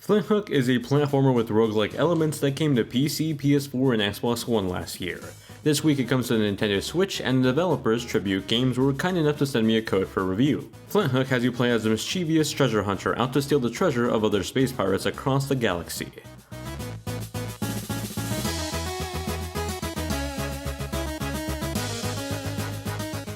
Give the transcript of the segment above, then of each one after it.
Flinthook is a platformer with roguelike elements that came to PC, PS4, and Xbox One last year. This week it comes to the Nintendo Switch, and the developers, Tribute Games, were kind enough to send me a code for review. Flinthook has you play as a mischievous treasure hunter out to steal the treasure of other space pirates across the galaxy.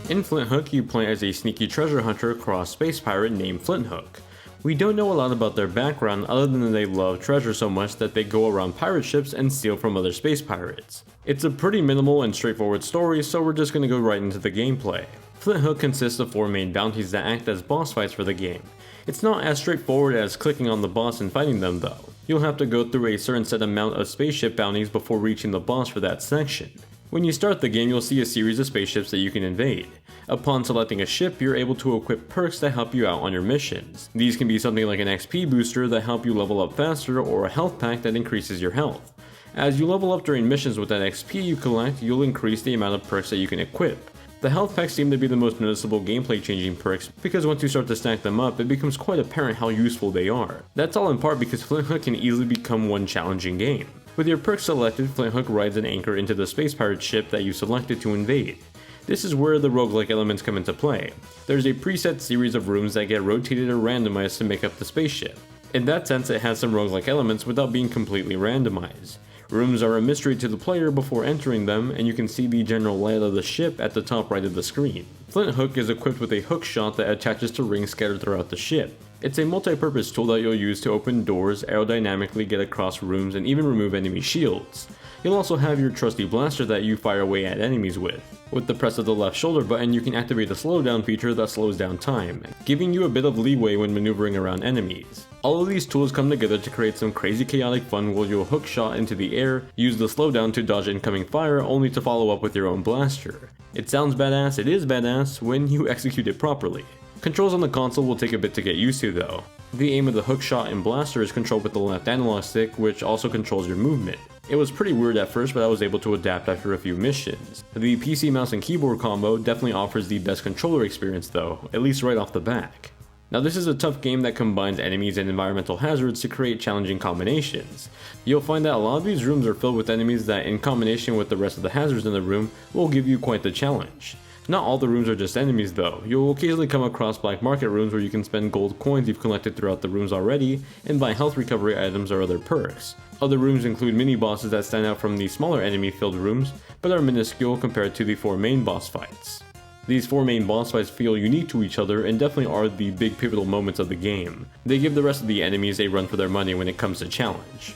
In Flinthook, you play as a sneaky treasure hunter cross space pirate named Flinthook. We don't know a lot about their background other than that they love treasure so much that they go around pirate ships and steal from other space pirates. It's a pretty minimal and straightforward story, so we're just gonna go right into the gameplay. Flinthook consists of 4 main bounties that act as boss fights for the game. It's not as straightforward as clicking on the boss and fighting them though. You'll have to go through a certain set amount of spaceship bounties before reaching the boss for that section. When you start the game, you'll see a series of spaceships that you can invade. Upon selecting a ship, you're able to equip perks that help you out on your missions. These can be something like an XP booster that help you level up faster, or a health pack that increases your health. As you level up during missions with that XP you collect, you'll increase the amount of perks that you can equip. The health packs seem to be the most noticeable gameplay changing perks because once you start to stack them up, it becomes quite apparent how useful they are. That's all in part because Flinthook can easily become one challenging game. With your perks selected, Flinthook rides an anchor into the space pirate ship that you selected to invade. This is where the roguelike elements come into play. There's a preset series of rooms that get rotated or randomized to make up the spaceship. In that sense, it has some roguelike elements without being completely randomized. Rooms are a mystery to the player before entering them, and you can see the general layout of the ship at the top right of the screen. Flinthook is equipped with a hook shot that attaches to rings scattered throughout the ship. It's a multi-purpose tool that you'll use to open doors, aerodynamically get across rooms, and even remove enemy shields. You'll also have your trusty blaster that you fire away at enemies with. With the press of the left shoulder button, you can activate the slowdown feature that slows down time, giving you a bit of leeway when maneuvering around enemies. All of these tools come together to create some crazy chaotic fun where you'll hook shot into the air, use the slowdown to dodge incoming fire only to follow up with your own blaster. It sounds badass, it is badass when you execute it properly. Controls on the console will take a bit to get used to though. The aim of the hookshot and blaster is controlled with the left analog stick, which also controls your movement. It was pretty weird at first, but I was able to adapt after a few missions. The PC mouse and keyboard combo definitely offers the best controller experience though, at least right off the bat. Now this is a tough game that combines enemies and environmental hazards to create challenging combinations. You'll find that a lot of these rooms are filled with enemies that in combination with the rest of the hazards in the room will give you quite the challenge. Not all the rooms are just enemies though. You'll occasionally come across black market rooms where you can spend gold coins you've collected throughout the rooms already and buy health recovery items or other perks. Other rooms include mini bosses that stand out from the smaller enemy filled rooms but are minuscule compared to the 4 main boss fights. These 4 main boss fights feel unique to each other and definitely are the big pivotal moments of the game. They give the rest of the enemies a run for their money when it comes to challenge.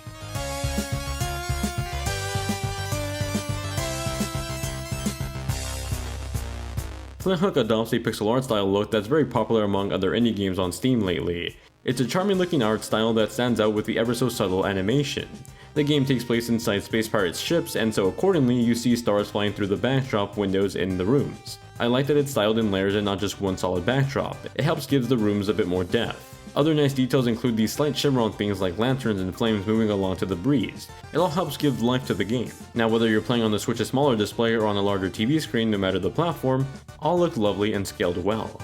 Flinthook adopts a pixel art style look that's very popular among other indie games on Steam lately. It's a charming looking art style that stands out with the ever so subtle animation. The game takes place inside space pirates' ships, and so accordingly you see stars flying through the backdrop windows in the rooms. I like that it's styled in layers and not just one solid backdrop. It helps give the rooms a bit more depth. Other nice details include the slight shimmer on things like lanterns and flames moving along to the breeze. It all helps give life to the game. Now whether you're playing on the Switch's smaller display or on a larger TV screen, no matter the platform, all look lovely and scaled well.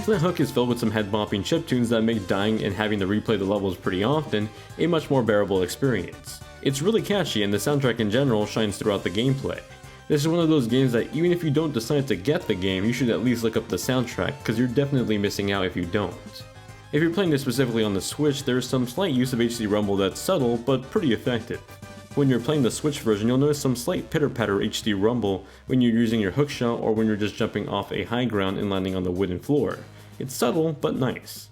Flinthook is filled with some head-bopping chiptunes that make dying and having to replay the levels pretty often a much more bearable experience. It's really catchy and the soundtrack in general shines throughout the gameplay. This is one of those games that even if you don't decide to get the game, you should at least look up the soundtrack, because you're definitely missing out if you don't. If you're playing this specifically on the Switch, there's some slight use of HD rumble that's subtle, but pretty effective. When you're playing the Switch version, you'll notice some slight pitter-patter HD rumble when you're using your hookshot or when you're just jumping off a high ground and landing on the wooden floor. It's subtle, but nice.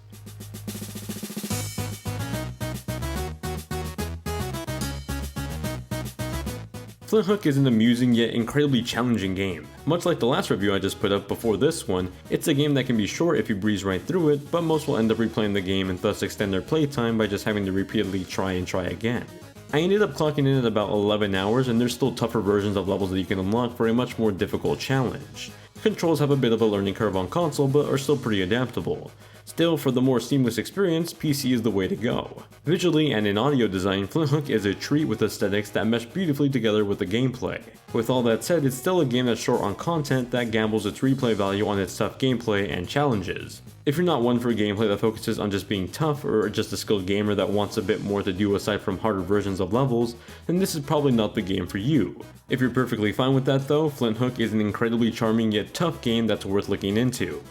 Flinthook is an amusing yet incredibly challenging game. Much like the last review I just put up before this one, it's a game that can be short if you breeze right through it, but most will end up replaying the game and thus extend their playtime by just having to repeatedly try and try again. I ended up clocking in at about 11 hours, and there's still tougher versions of levels that you can unlock for a much more difficult challenge. Controls have a bit of a learning curve on console, but are still pretty adaptable. Still, for the more seamless experience, PC is the way to go. Visually and in audio design, Flinthook is a treat with aesthetics that mesh beautifully together with the gameplay. With all that said, it's still a game that's short on content that gambles its replay value on its tough gameplay and challenges. If you're not one for gameplay that focuses on just being tough or just a skilled gamer that wants a bit more to do aside from harder versions of levels, then this is probably not the game for you. If you're perfectly fine with that though, Flinthook is an incredibly charming yet tough game that's worth looking into.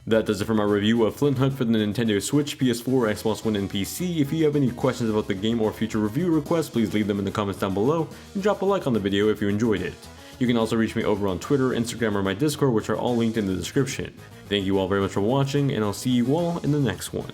That does it for my review of Flinthook for the Nintendo Switch, PS4, Xbox One, and PC. If you have any questions about the game or future review requests, please leave them in the comments down below, and drop a like on the video if you enjoyed it. You can also reach me over on Twitter, Instagram, or my Discord, which are all linked in the description. Thank you all very much for watching, and I'll see you all in the next one.